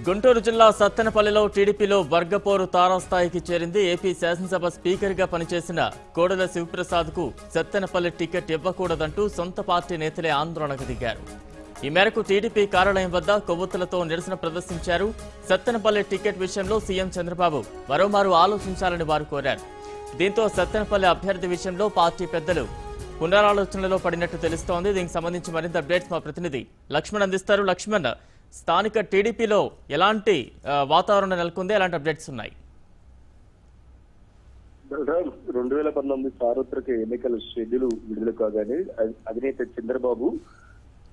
గుంటూరు జిల్లా సత్తెనపల్లిలో టీడీపీలో వర్గపోరు తారాస్థాయికి చేరింది. ఏపీ శాసనసభ స్పీకర్గా పనిచేసిన కోడెల శివప్రసాద్కు సత్తెనపల్లి టికెట్ ఇవ్వకూడదంటూ సొంత పార్టీ నేతలే ఆందోళనకు దిగారు. ఈ మేరకు టీడీపీ కార్యాలయం వద్ద కొవ్వొత్తులతో నిరసన ప్రదర్శించారు. సత్తెనపల్లి టికెట్ విషయంలో సీఎం చంద్రబాబు మరోమారు ఆలోచించాలని వారు కోరారు. దీంతో సత్తెనపల్లి అభ్యర్థి విషయంలో పార్టీ పెద్దలు పునరాలోచనలో పడినట్టు తెలుస్తోంది. దీనికి సంబంధించి మరింత అప్డేట్స్ మా ప్రతినిధి లక్ష్మణ్ అందిస్తారు. లక్ష్మణ్, స్థానిక టీడీపీలో ఎలాంటి వాతావరణం నెలకొంది, ఎలాంటి అప్డేట్స్ ఉన్నాయి? 2019 సార్వత్రిక ఎన్నికల షెడ్యూల్ విడుదల కాగానే అధినేత చంద్రబాబు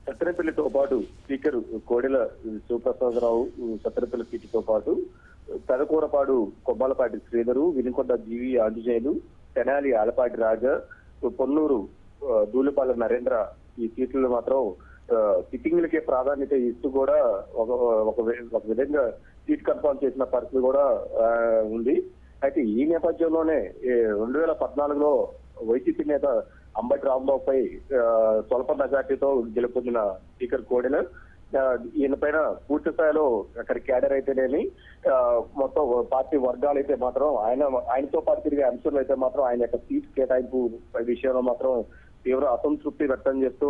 సత్తెనపల్లితో పాటు స్పీకర్ కోడెల శివప్రసాదరావు సత్తెనపల్లి సీటుతో పాటు పెదకూరపాడు కొమ్మాలపాటి శ్రీధరు, వినుకొండ జీవి ఆంజనేయులు, తెనాలి ఆలపాటి రాజా, పొన్నూరు దూలిపాల నరేంద్ర ఈ సీట్లలో మాత్రం సిట్టింగ్లకే ప్రాధాన్యత ఇస్తూ కూడా ఒక విధంగా సీట్ కన్ఫర్మ్ చేసిన పరిస్థితి కూడా ఉంది. అయితే ఈ నేపథ్యంలోనే 2014లో వైసీపీ నేత అంబటి రాంబాబుపై స్వల్ప మెజార్టీతో గెలుపొందిన స్పీకర్ కోడెల ఈయన పైన పూర్తి స్థాయిలో అక్కడ క్యాడర్ అయితేనేమి మొత్తం పార్టీ వర్గాలు అయితే మాత్రం ఆయనతో పాటు తిరిగే అంశాలు అయితే మాత్రం ఆయన యొక్క సీట్ కేటాయింపు విషయంలో మాత్రం తీవ్ర అసంతృప్తి వ్యక్తం చేస్తూ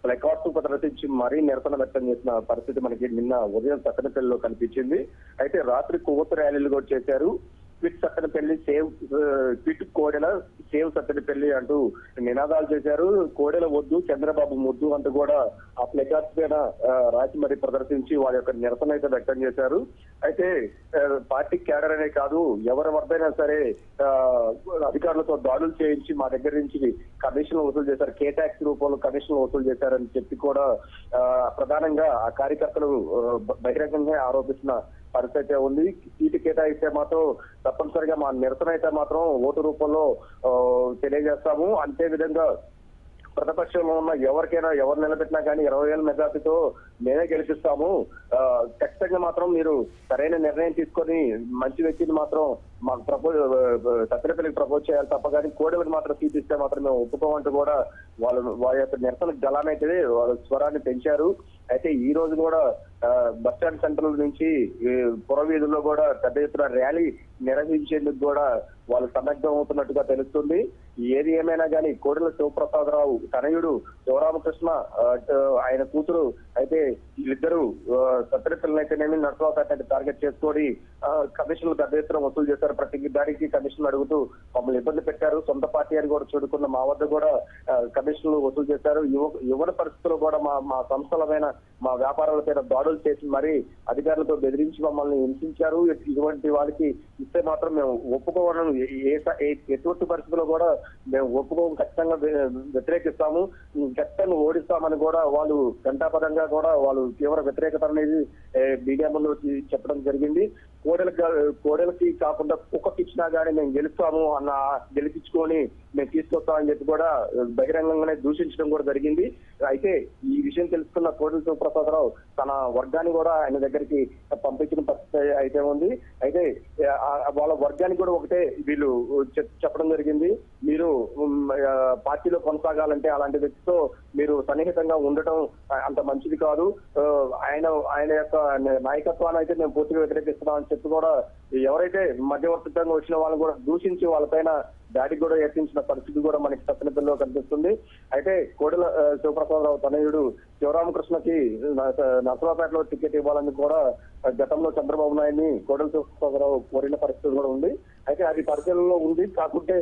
ప్లకార్డ్స్ ప్రదర్శించి మరీ నిరసన వ్యక్తం చేసిన పరిస్థితి మనకి నిన్న ఉదయం సత్తెనపల్లిలో కనిపించింది. అయితే రాత్రి కొవ్వొత్తు ర్యాలీలు కూడా చేశారు. Quit Sattenapalli, save quit Kodela, save Sattenapalli అంటూ నినాదాలు చేశారు. కోడెల వద్దు, చంద్రబాబు ముద్దు అంటూ కూడా ఆ ప్లకార్డ్స్ పైన రాసి మరి ప్రదర్శించి వారి యొక్క నిరసన అయితే వ్యక్తం చేశారు. అయితే పార్టీ క్యాడర్ అనే కాదు, ఎవరి వద్దైనా సరే అధికారులతో దాడులు చేయించి మా దగ్గర నుంచి కమిషన్లు వసూలు చేశారు, కే ట్యాక్స్ రూపంలో కమిషన్లు వసూలు చేశారని చెప్పి కూడా ప్రధానంగా ఆ కార్యకర్తలు బహిరంగంగా ఆరోపిస్తున్న పరిస్థితి ఉంది. సీటు కేటాయిస్తే మాత్రం తప్పనిసరిగా మా నిరసన అయితే మాత్రం ఓటు రూపంలో తెలియజేస్తాము. అంతే విధంగా ప్రతిపక్షంలో ఉన్న ఎవరికైనా ఎవరు నిలబెట్టినా కానీ 20,000 మెజార్టీతో మేమే గెలిపిస్తాము. ఖచ్చితంగా మాత్రం మీరు సరైన నిర్ణయం తీసుకొని మంచి వ్యక్తిని మాత్రం మాకు సత్తెనపల్లికి ప్రపోజ్ చేయాలి తప్ప కానీ కోడెలకు మాత్రం సీట్ ఇస్తే మాత్రం మేము ఒప్పుకోమంటూ కూడా వాళ్ళ యొక్క నిరసన గలానైతే వాళ్ళ స్వరాన్ని పెంచారు. అయితే ఈ రోజు కూడా బస్టాండ్ సెంటర్ నుంచి పురవీధుల్లో కూడా పెద్ద ఎత్తున ర్యాలీ నిర్వహించేందుకు కూడా వాళ్ళు సన్నద్ధం అవుతున్నట్టుగా తెలుస్తుంది. ఏది ఏమైనా కానీ కోడెల శివప్రసాదరావు తనయుడు శివరామకృష్ణ, ఆయన కూతురు అయితే వీళ్ళిద్దరూ సత్తెనపల్లిని అయితేనేమి నర్సరావుపేట టార్గెట్ చేసుకొని కమిషన్లు పెద్ద ఎత్తున వసూలు చేశారు. ప్రతి దానికి కమిషన్లు అడుగుతూ మమ్మల్ని ఇబ్బంది పెట్టారు. సొంత పార్టీ అని కూడా చూడుకున్న మా వద్ద కూడా కమిషన్లు వసూలు చేశారు. యువత పరిస్థితుల్లో కూడా మా సంస్థలమైన మా వ్యాపారాలపైన దాడులు చేసి మరీ అధికారులతో బెదిరించి మమ్మల్ని హింసించారు. ఇటువంటి వాళ్ళకి ఇస్తే మాత్రం మేము ఒప్పుకోవడం ఎటువంటి పరిస్థితుల్లో కూడా మేము ఒప్పుకోవడం ఖచ్చితంగా వ్యతిరేకిస్తాము, ఖచ్చితంగా ఓడిస్తామని కూడా వాళ్ళు గంటాపదంగా కూడా వాళ్ళు తీవ్ర వ్యతిరేకత అనేది మీడియా ముందు చెప్పడం జరిగింది. కోడెలకి కాకుండా కుక్కకి ఇచ్చినా కానీ మేము గెలుస్తాము అన్న గెలిపించుకొని మేము తీసుకొస్తామని చెప్పి కూడా బహిరంగంగానే దూషించడం కూడా జరిగింది. అయితే ఈ విషయం తెలుసుకున్న కోడెల శివప్రసాదరావు తన వర్గాన్ని కూడా ఆయన దగ్గరికి పంపించిన పరిస్థితి అయితే ఉంది. అయితే వాళ్ళ వర్గానికి కూడా ఒకటే వీళ్ళు చెప్పడం జరిగింది, మీరు పార్టీలో కొనసాగాలంటే అలాంటి వ్యక్తితో మీరు సన్నిహితంగా ఉండటం అంత మంచిది కాదు, ఆయన యొక్క నాయకత్వాన్ని అయితే మేము పూర్తిగా వ్యతిరేకిస్తున్నామని చెప్పి కూడా ఎవరైతే మధ్యవర్తిత్వంగా వచ్చిన వాళ్ళని కూడా దూషించి వాళ్ళపైన దాడికి కూడా యత్నించిన పరిస్థితి కూడా మనకి సత్తెనపల్లిలో కనిపిస్తుంది. అయితే కోడెల శివప్రసాదరావు తనయుడు శివరామకృష్ణకి నర్సరావుపేటలో టికెట్ ఇవ్వాలని కూడా గతంలో చంద్రబాబు నాయుడిని కోడెల శివప్రసాదరావు కోరిన పరిస్థితి కూడా ఉంది. అయితే అది పరిశీలనలో ఉంది. కాకుంటే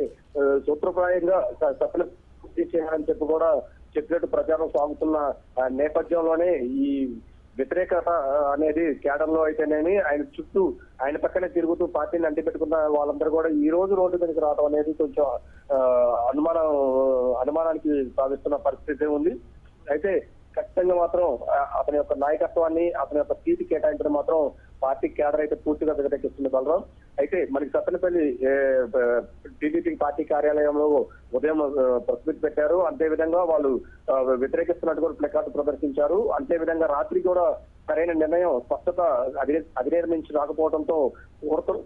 సూత్రప్రాయంగా సత్తెనపల్లి చేయాలని చెప్పి కూడా చెప్పినట్టు ప్రచారం సాగుతున్న నేపథ్యంలోనే ఈ వ్యతిరేకత అనేది క్యాడర్ లో అయితేనేమి ఆయన చుట్టూ ఆయన పక్కనే తిరుగుతూ పార్టీని అంటిపెట్టుకున్న వాళ్ళందరూ కూడా ఈ రోజు రోడ్డు మీదకి రావడం అనేది కొంచెం అనుమానానికి సాధిస్తున్న పరిస్థితి ఉంది. అయితే ఖచ్చితంగా మాత్రం అతని యొక్క నాయకత్వాన్ని, అతని యొక్క సీటు కేటాయించడం మాత్రం పార్టీ క్యాడర్ అయితే పూర్తిగా వ్యతిరేకిస్తుంది బలరాం. అయితే మనకి సత్తెనపల్లి టీడీపీ పార్టీ కార్యాలయంలో ఉదయం ప్రెస్ మీట్ పెట్టారు. అంతే విధంగా వాళ్ళు వ్యతిరేకిస్తున్నట్టు కూడా ప్లకార్డు ప్రదర్శించారు. అంతే విధంగా రాత్రి కూడా సరైన నిర్ణయం స్పష్టత అధినేత నుంచి రాకపోవడంతో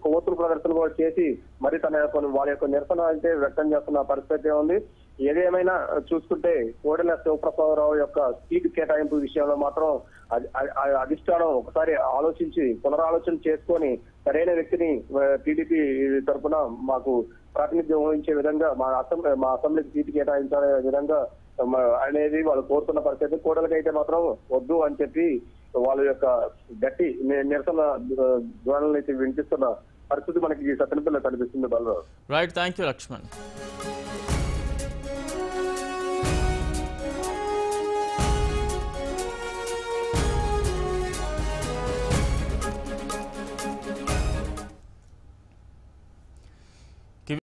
కొవ్వొత్తుల ప్రదర్శన కూడా చేసి మరి వాళ్ళ యొక్క నిరసన అయితే వ్యక్తం చేస్తున్న పరిస్థితి ఉంది. ఏదేమైనా చూసుకుంటే కోడెల శివప్రసాదరావు యొక్క సీటు కేటాయింపు విషయంలో మాత్రం అధిష్టానం ఒకసారి ఆలోచించి పునరాలోచన చేసుకొని సరైన వ్యక్తిని టీడీపీ తరఫున మాకు ప్రాతినిధ్యం వహించే విధంగా మా అసెంబ్లీకి సీటు కేటాయించాలనే విధంగా అనేది వాళ్ళు కోరుతున్న పరిస్థితి. కోడలకైతే మాత్రం వద్దు అని చెప్పి వాళ్ళ యొక్క గట్టి నిరసన ధ్వనులను అయితే వినిపిస్తున్న పరిస్థితి మనకి సత్తెనపల్లిలో కనిపిస్తుంది. Balarao. Right, thank you Laxman.